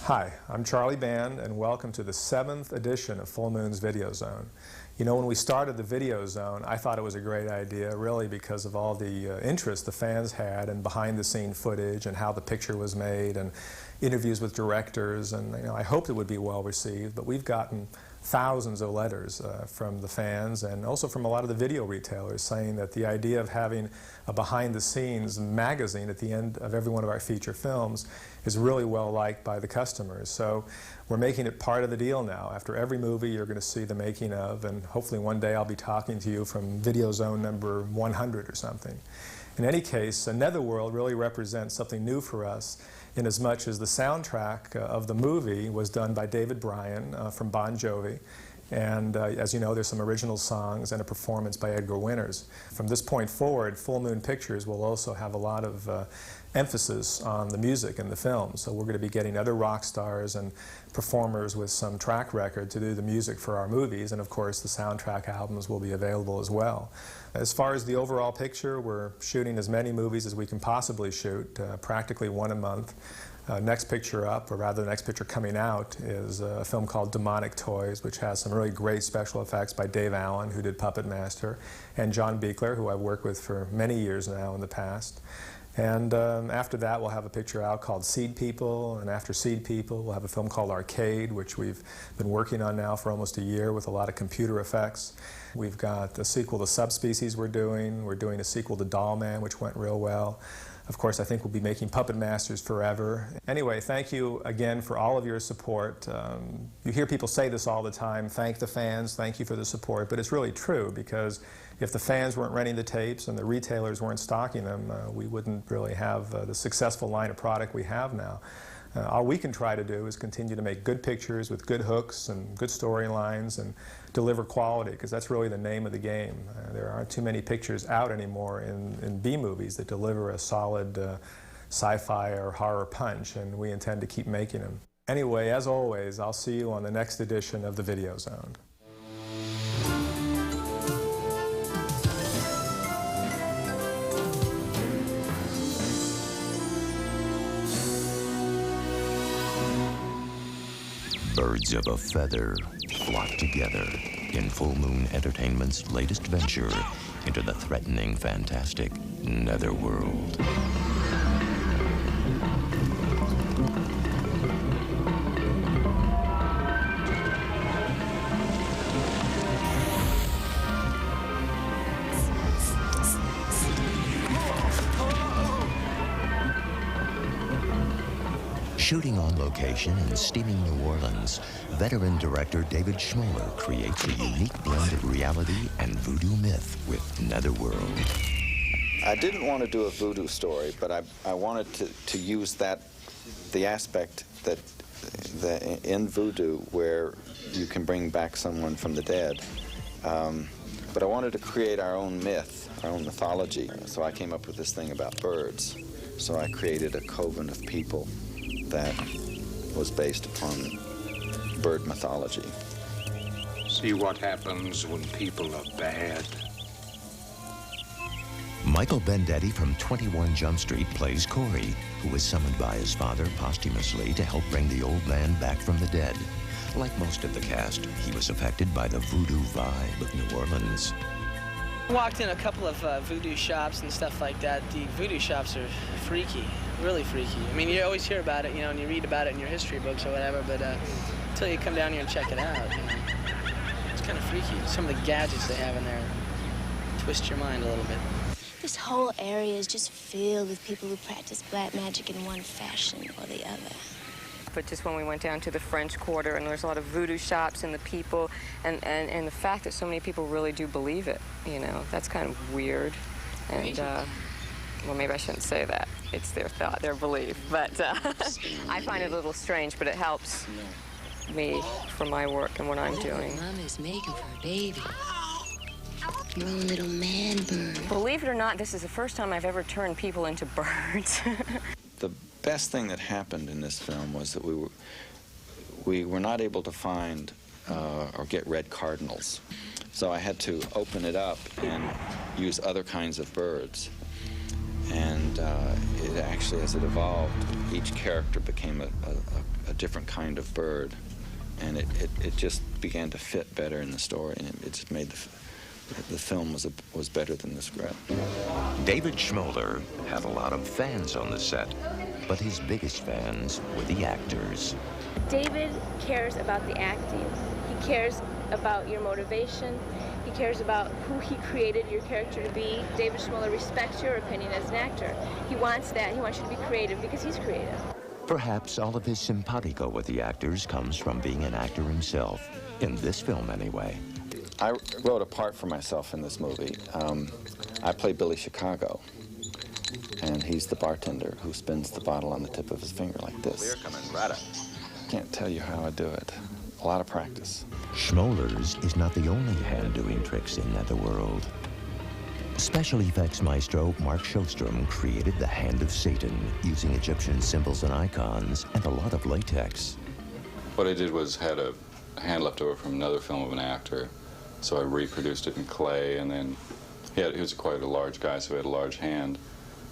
Hi, I'm Charlie Band, and welcome to the 7th edition of Full Moon's Video Zone. You know, when we started the Video Zone, I thought it was a great idea, really because of all the interest the fans had and behind-the-scene footage and how the picture was made and interviews with directors, and I hoped it would be well received, but we've gotten thousands of letters from the fans and also from a lot of the video retailers saying that the idea of having a behind-the-scenes magazine at the end of every one of our feature films is really well liked by the customers. So we're making it part of the deal now. After every movie you're going to see the making of, and hopefully one day I'll be talking to you from Video Zone number 100 or something. In any case, Netherworld really represents something new for us, in as much as the soundtrack of the movie was done by David Bryan from Bon Jovi. And as you know, there's some original songs and a performance by Edgar Winters. From this point forward, Full Moon Pictures will also have a lot of emphasis on the music in the film. So we're going to be getting other rock stars and performers with some track record to do the music for our movies, and of course the soundtrack albums will be available as well. As far as the overall picture, we're shooting as many movies as we can possibly shoot, practically one a month. Next picture up, or rather the next picture coming out, is a film called Demonic Toys, which has some really great special effects by Dave Allen, who did Puppet Master, and John Buechler, who I've worked with for many years now in the past. And after that, we'll have a picture out called Seed People, and after Seed People, we'll have a film called Arcade, which we've been working on now for almost a year with a lot of computer effects. We've got a sequel to Subspecies we're doing a sequel to Doll Man, which went real well. Of course, I think we'll be making Puppet Masters forever. Anyway, thank you again for all of your support. You hear people say this all the time, thank the fans, thank you for the support, but it's really true, because if the fans weren't renting the tapes and the retailers weren't stocking them, we wouldn't really have the successful line of product we have now. All we can try to do is continue to make good pictures with good hooks and good storylines and deliver quality, because that's really the name of the game. There aren't too many pictures out anymore in B-movies that deliver a solid sci-fi or horror punch, and we intend to keep making them. Anyway, as always, I'll see you on the next edition of the Video Zone. Birds of a feather flock together in Full Moon Entertainment's latest venture into the threatening, fantastic Netherworld. Shooting on location in steaming New Orleans, veteran director David Schmoller creates a unique blend of reality and voodoo myth with Netherworld. I didn't want to do a voodoo story, but I wanted to use the aspect that in voodoo where you can bring back someone from the dead. But I wanted to create our own myth, our own mythology. So I came up with this thing about birds. So I created a coven of people that was based upon bird mythology. See what happens when people are bad. Michael Bendetti from 21 Jump Street plays Corey, who was summoned by his father posthumously to help bring the old man back from the dead. Like most of the cast, he was affected by the voodoo vibe of New Orleans. Walked in a couple of voodoo shops and stuff like that. The voodoo shops are freaky, really freaky. I mean, you always hear about it, you know, and you read about it in your history books or whatever, but until you come down here and check it out, you know, it's kind of freaky. Some of the gadgets they have in there twist your mind a little bit. This whole area is just filled with people who practice black magic in one fashion or the other. But just when we went down to the French Quarter, and there's a lot of voodoo shops and the people, and the fact that so many people really do believe it, you know, that's kind of weird. And, well, maybe I shouldn't say that. It's their thought, their belief. But I find it a little strange, but it helps me for my work and what I'm doing. Mama's making for a baby. Your own little man bird. Believe it or not, this is the first time I've ever turned people into birds. The best thing that happened in this film was that we were not able to find or get red cardinals. So I had to open it up and use other kinds of birds. And And it actually, as it evolved, each character became a different kind of bird. And it just began to fit better in the story, and it just made the film was better than the script. David Schmoller had a lot of fans on the set, but his biggest fans were the actors. David cares about the acting. He cares about your motivation. He cares about who he created your character to be. David Schmoller respects your opinion as an actor. He wants that. He wants you to be creative because he's creative. Perhaps all of his simpatico with the actors comes from being an actor himself, in this film anyway. I wrote a part for myself in this movie. I play Billy Chicago, and he's the bartender who spins the bottle on the tip of his finger like this. Beer coming right up. Can't tell you how I do it. A lot of practice. Schmoller's is not the only hand doing tricks in Netherworld. Special effects maestro Mark Shostrom created the Hand of Satan using Egyptian symbols and icons and a lot of latex. What I did was had a hand left over from another film of an actor, so I reproduced it in clay, and then he was quite a large guy, so he had a large hand.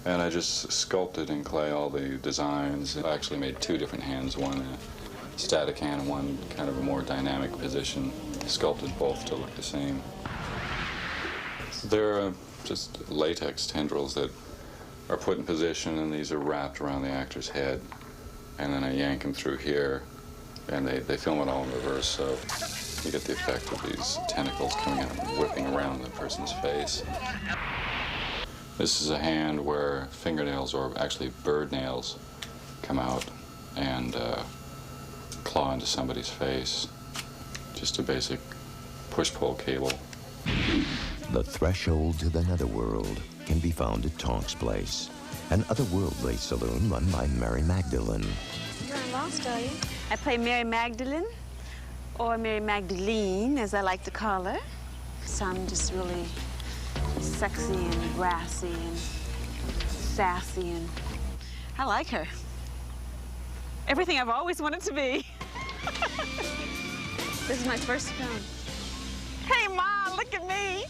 And I just sculpted in clay all the designs. I actually made two different hands, one a static hand and one kind of a more dynamic position. Sculpted both to look the same. They're just latex tendrils that are put in position, and these are wrapped around the actor's head. And then I yank them through here, and they film it all in reverse, so you get the effect of these tentacles coming out and whipping around the person's face. This is a hand where fingernails, or actually bird nails, come out and claw into somebody's face. Just a basic push-pull cable. The threshold to the Netherworld can be found at Tonk's Place, an otherworldly saloon run by Mary Magdalene. You're lost, are you? I play Mary Magdalene, or Mary Magdalene, as I like to call her. So I'm just really sexy and brassy and sassy, and I like her. Everything I've always wanted to be. This is my first film. Hey, Mom, look at me.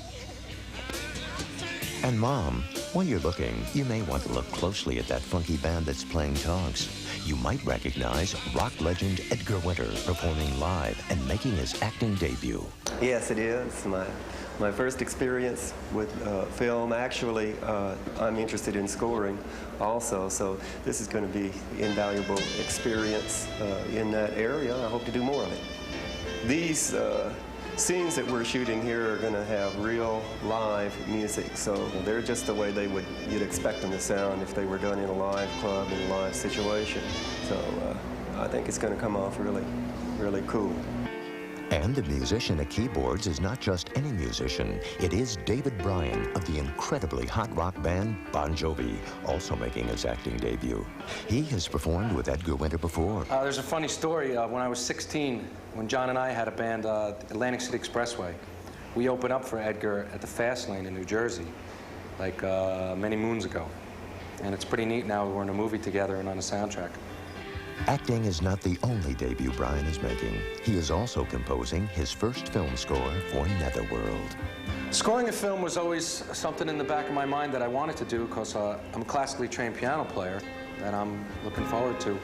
And Mom, while you're looking, you may want to look closely at that funky band that's playing Tonks. You might recognize rock legend Edgar Winter performing live and making his acting debut. Yes, it is. My first experience with film. Actually, I'm interested in scoring also, so this is going to be invaluable experience in that area. I hope to do more of it. These scenes that we're shooting here are going to have real live music, so they're just the way you'd expect them to sound if they were done in a live club, in a live situation. So I think it's going to come off really, really cool. And the musician at keyboards is not just any musician. It is David Bryan of the incredibly hot rock band Bon Jovi, also making his acting debut. He has performed with Edgar Winter before. There's a funny story. When I was 16, when John and I had a band, Atlantic City Expressway, we opened up for Edgar at the Fast Lane in New Jersey, like many moons ago. And it's pretty neat now we're in a movie together and on a soundtrack. Acting is not the only debut Bryan is making. He is also composing his first film score for Netherworld. Scoring a film was always something in the back of my mind that I wanted to do because I'm a classically trained piano player, and I'm looking forward to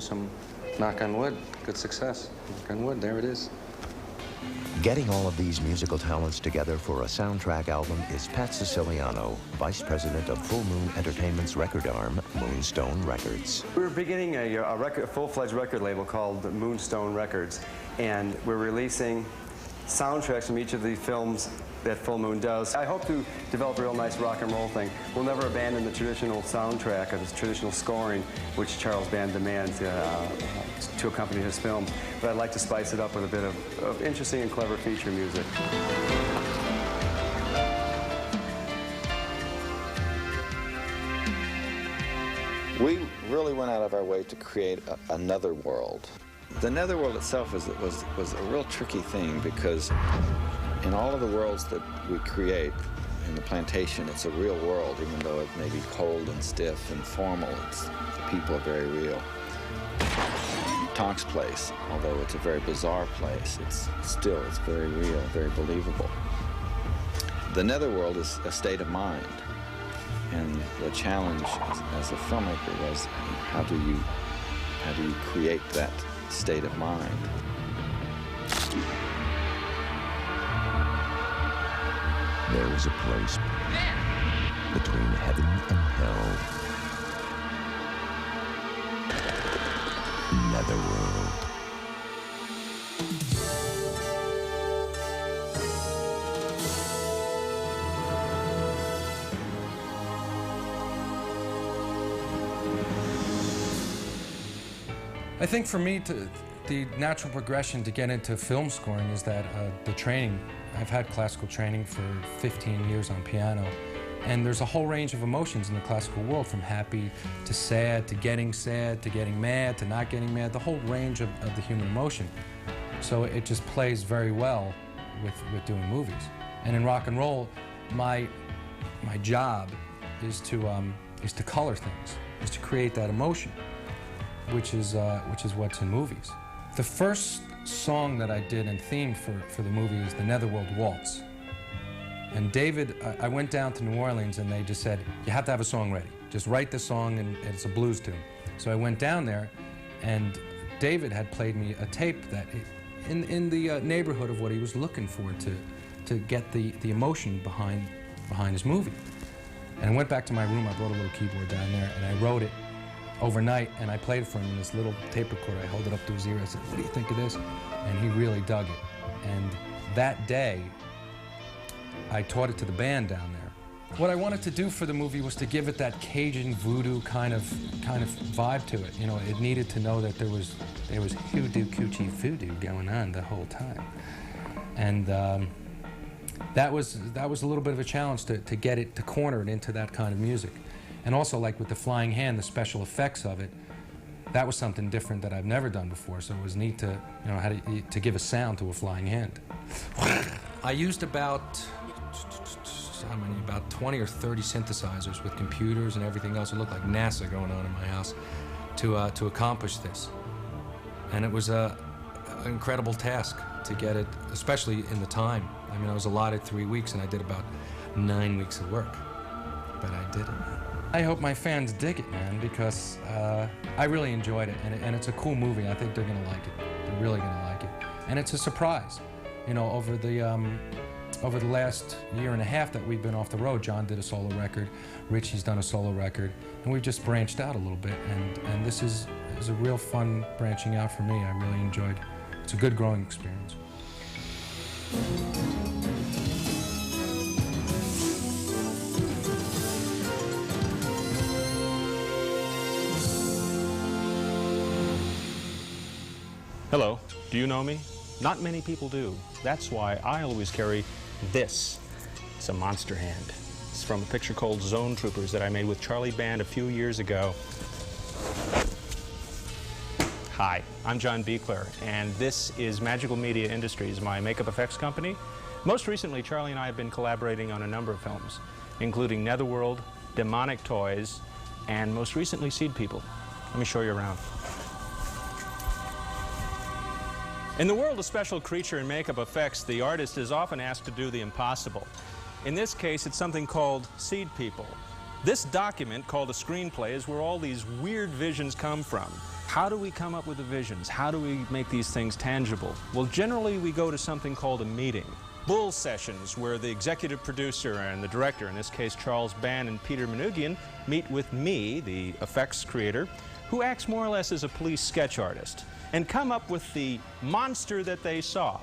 some, knock on wood, good success. Knock on wood, there it is. Getting all of these musical talents together for a soundtrack album is Pat Siciliano, Vice President of Full Moon Entertainment's record arm, Moonstone Records. We're beginning a full-fledged record label called Moonstone Records, and we're releasing soundtracks from each of the films that Full Moon does. I hope to develop a real nice rock and roll thing. We'll never abandon the traditional soundtrack or the traditional scoring which Charles Band demands to accompany his film, but I'd like to spice it up with a bit of interesting and clever feature music. We really went out of our way to create another world. The Netherworld itself was a real tricky thing because in all of the worlds that we create in the plantation, it's a real world, even though it may be cold and stiff and formal. The people are very real. Tonk's Place, although it's a very bizarre place, it's very real, very believable. The Netherworld is a state of mind. And the challenge as a filmmaker was, how do you create that state of mind? There is a place between heaven and hell. Netherworld. I think for me, the natural progression to get into film scoring is that the training. I've had classical training for 15 years on piano, and there's a whole range of emotions in the classical world, from happy to sad to getting mad to not getting mad, the whole range of the human emotion. So it just plays very well with doing movies. And in rock and roll, my job is to color things, is to create that emotion, which is what's in movies. The first song that I did in theme for the movie is the Netherworld Waltz. And David, I went down to New Orleans and they just said, you have to have a song ready. Just write the song and it's a blues tune. So I went down there and David had played me a tape that in the neighborhood of what he was looking for to get the emotion behind his movie. And I went back to my room, I brought a little keyboard down there and I wrote it overnight, and I played it for him in this little tape recorder. I held it up to his ear. I said, what do you think of this? And he really dug it. And that day, I taught it to the band down there. What I wanted to do for the movie was to give it that Cajun voodoo kind of vibe to it. You know, it needed to know that there was hoodoo coochie voodoo going on the whole time. And that was a little bit of a challenge to get it, to corner it into that kind of music. And also, like with the flying hand, the special effects of it, that was something different that I've never done before. So it was neat to, you know, how to give a sound to a flying hand. I used about 20 or 30 synthesizers with computers and everything else. It looked like NASA going on in my house to accomplish this. And it was an incredible task to get it, especially in the time. I mean, I was allotted 3 weeks and I did about 9 weeks of work, but I did it. I hope my fans dig it, man, because I really enjoyed it, and it's a cool movie. I think they're gonna like it. They're really gonna like it, and it's a surprise. You know, over the last year and a half that we've been off the road, John did a solo record, Richie's done a solo record, and we've just branched out a little bit. And this is a real fun branching out for me. I really enjoyed it. It's a good growing experience. Hello, do you know me? Not many people do. That's why I always carry this. It's a monster hand. It's from a picture called Zone Troopers that I made with Charlie Band a few years ago. Hi, I'm John Beekler, and this is Magical Media Industries, my makeup effects company. Most recently, Charlie and I have been collaborating on a number of films, including Netherworld, Demonic Toys, and most recently, Seed People. Let me show you around. In the world of special creature and makeup effects, the artist is often asked to do the impossible. In this case, it's something called Seed People. This document, called a screenplay, is where all these weird visions come from. How do we come up with the visions? How do we make these things tangible? Well, generally we go to something called a meeting. Bull sessions, where the executive producer and the director, in this case Charles Band and Peter Manoogian, meet with me, the effects creator, who acts more or less as a police sketch artist, and come up with the monster that they saw.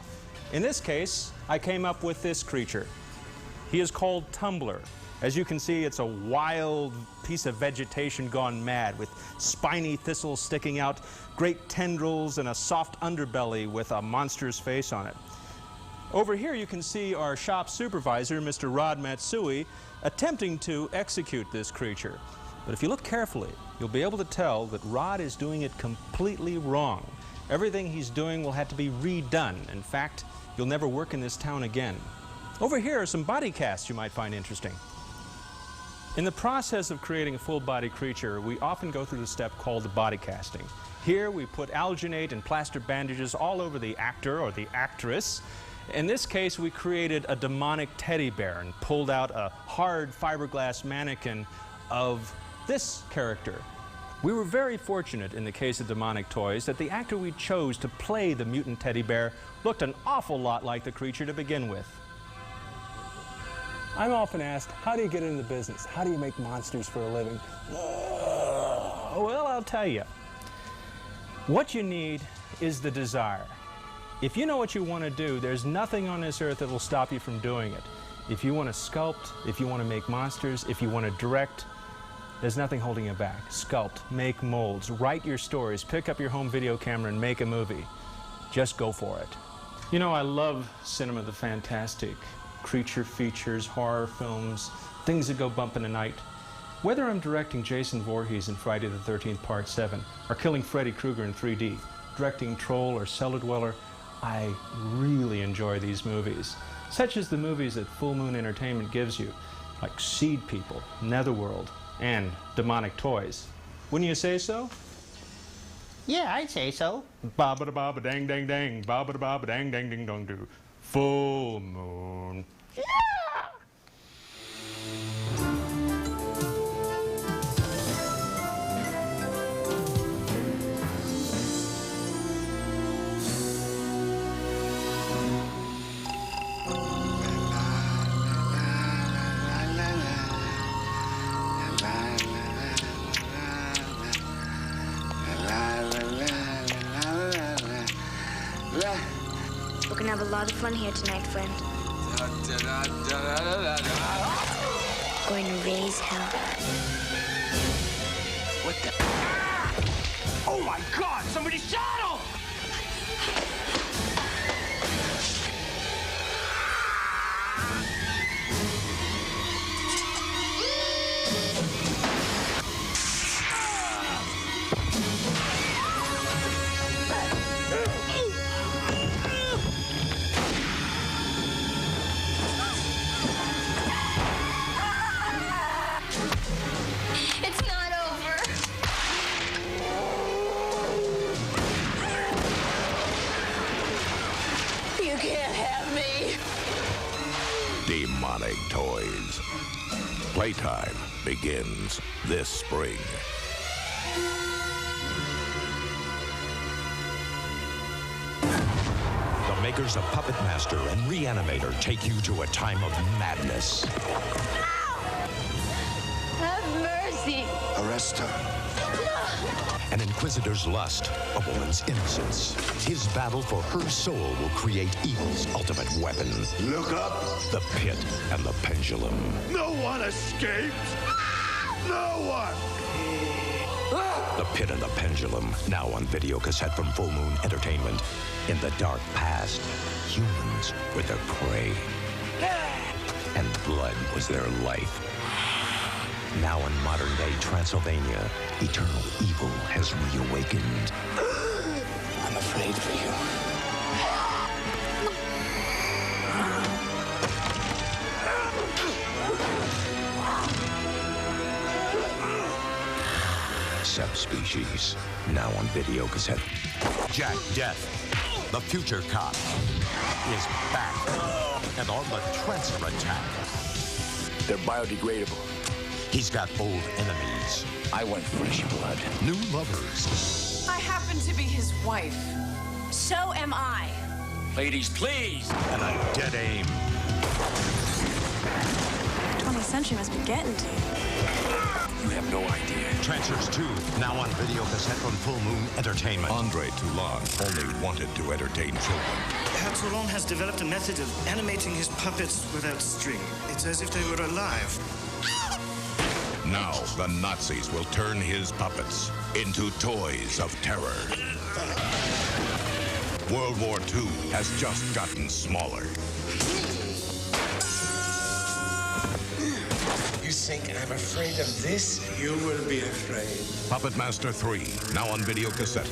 In this case, I came up with this creature. He is called Tumbler. As you can see, it's a wild piece of vegetation gone mad, with spiny thistles sticking out, great tendrils, and a soft underbelly with a monster's face on it. Over here you can see our shop supervisor, Mr. Rod Matsui, attempting to execute this creature. But if you look carefully, you'll be able to tell that Rod is doing it completely wrong. Everything he's doing will have to be redone. In fact, you'll never work in this town again. Over here are some body casts you might find interesting. In the process of creating a full-body creature, we often go through the step called the body casting. Here we put alginate and plaster bandages all over the actor or the actress, In this case, we created a demonic teddy bear and pulled out a hard fiberglass mannequin of this character. We were very fortunate in the case of Demonic Toys that the actor we chose to play the mutant teddy bear looked an awful lot like the creature to begin with. I'm often asked, how do you get into the business? How do you make monsters for a living? Well, I'll tell you. What you need is the desire. If you know what you want to do, there's nothing on this earth that will stop you from doing it. If you want to sculpt, if you want to make monsters, if you want to direct, there's nothing holding you back. Sculpt, make molds, write your stories, pick up your home video camera and make a movie. Just go for it. You know, I love cinema the fantastic. Creature features, horror films, things that go bump in the night. Whether I'm directing Jason Voorhees in Friday the 13th Part 7, or killing Freddy Krueger in 3D, directing Troll or Cellar Dweller, I really enjoy these movies. Such as the movies that Full Moon Entertainment gives you, like Seed People, Netherworld, and Demonic Toys. Wouldn't you say so? Yeah, I'd say so. Ba-ba-da-ba-ba-dang-dang-dang, ba-ba-da-ba-ba-dang-dang-ding-dong-do. Full Moon. Yeah! We're gonna have a lot of fun here tonight, friend. Going to raise hell. What the? Oh my God! Somebody shot him! It's not over. You can't have me. Demonic Toys. Playtime begins this spring. The makers of Puppet Master and Reanimator take you to a time of madness. Have mercy. Arrest her. An inquisitor's lust, a woman's innocence. His battle for her soul will create evil's ultimate weapon. Look up. The Pit and the Pendulum. No one escapes. No one. The Pit and the Pendulum, now on video cassette from Full Moon Entertainment. In the dark past, humans were their prey. And blood was their life. Now in modern-day Transylvania, eternal evil has reawakened. I'm afraid for you. Subspecies, now on video cassette. Jack Death, the future cop, is back and on the transfer attack. They're biodegradable. He's got old enemies. I want fresh blood. New lovers. I happen to be his wife. So am I. Ladies, please. And a dead aim. 20th century must be getting to you. You have no idea. Trancers 2, now on video cassette from Full Moon Entertainment. Andre Toulon only wanted to entertain children. Herr Toulon has developed a method of animating his puppets without string. It's as if they were alive. Now the Nazis will turn his puppets into toys of terror. World War II has just gotten smaller. You think I'm afraid of this? You will be afraid. Puppet Master 3, now on video cassette.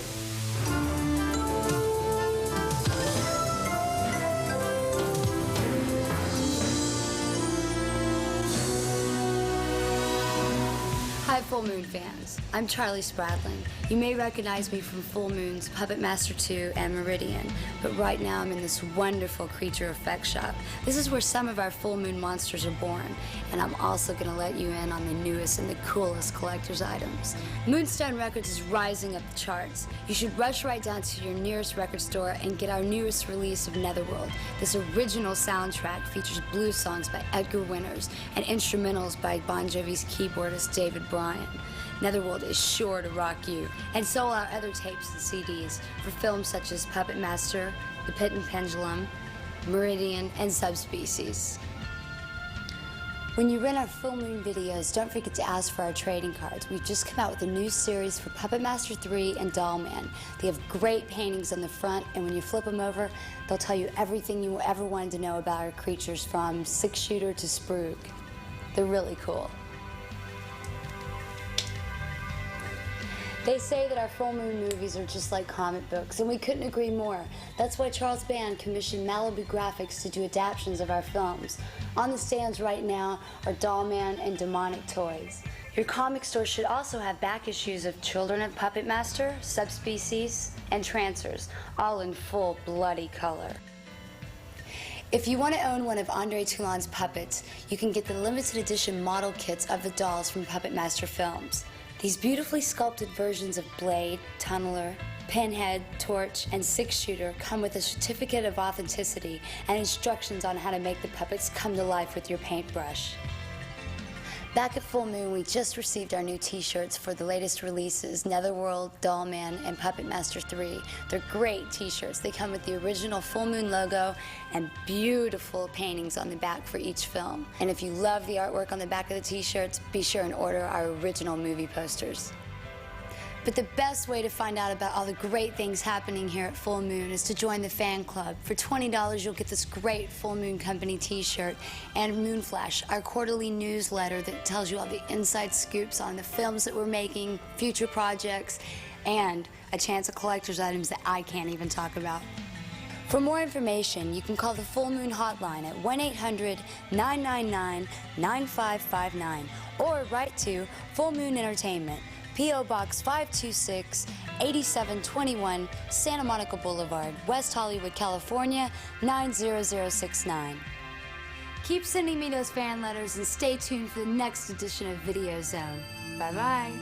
Hi, Full Moon fans. I'm Charlie Spradlin. You may recognize me from Full Moon's Puppet Master 2 and Meridian, but right now I'm in this wonderful creature effects shop. This is where some of our Full Moon monsters are born, and I'm also going to let you in on the newest and the coolest collector's items. Moonstone Records is rising up the charts. You should rush right down to your nearest record store and get our newest release of Netherworld. This original soundtrack features blues songs by Edgar Winters and instrumentals by Bon Jovi's keyboardist David Bryan. Netherworld is sure to rock you, and so will our other tapes and CDs for films such as Puppet Master, The Pit and Pendulum, Meridian, and Subspecies. When you rent our Full Moon videos, don't forget to ask for our trading cards. We've just come out with a new series for Puppet Master 3 and Doll Man. They have great paintings on the front, and when you flip them over, they'll tell you everything you ever wanted to know about our creatures, from six-shooter to Spruik. They're really cool. They say that our Full Moon movies are just like comic books, and we couldn't agree more. That's why Charles Band commissioned Malibu Graphics to do adaptations of our films. On the stands right now are Doll Man and Demonic Toys. Your comic store should also have back issues of Children of Puppet Master, Subspecies, and Trancers, all in full bloody color. If you want to own one of Andre Toulon's puppets, you can get the limited edition model kits of the dolls from Puppet Master Films. These beautifully sculpted versions of Blade, Tunneler, Pinhead, Torch, and Six-Shooter come with a certificate of authenticity and instructions on how to make the puppets come to life with your paintbrush. Back at Full Moon, we just received our new t-shirts for the latest releases, Netherworld, Doll Man, and Puppet Master 3. They're great t-shirts. They come with the original Full Moon logo and beautiful paintings on the back for each film. And if you love the artwork on the back of the t-shirts, be sure and order our original movie posters. But the best way to find out about all the great things happening here at Full Moon is to join the fan club. For $20, you'll get this great Full Moon Company t-shirt and Moon Flash, our quarterly newsletter that tells you all the inside scoops on the films that we're making, future projects, and a chance at collector's items that I can't even talk about. For more information, you can call the Full Moon hotline at 1-800-999-9559 or write to Full Moon Entertainment, P.O. Box 526, 8721, Santa Monica Boulevard, West Hollywood, California, 90069. Keep sending me those fan letters and stay tuned for the next edition of Video Zone. Bye-bye.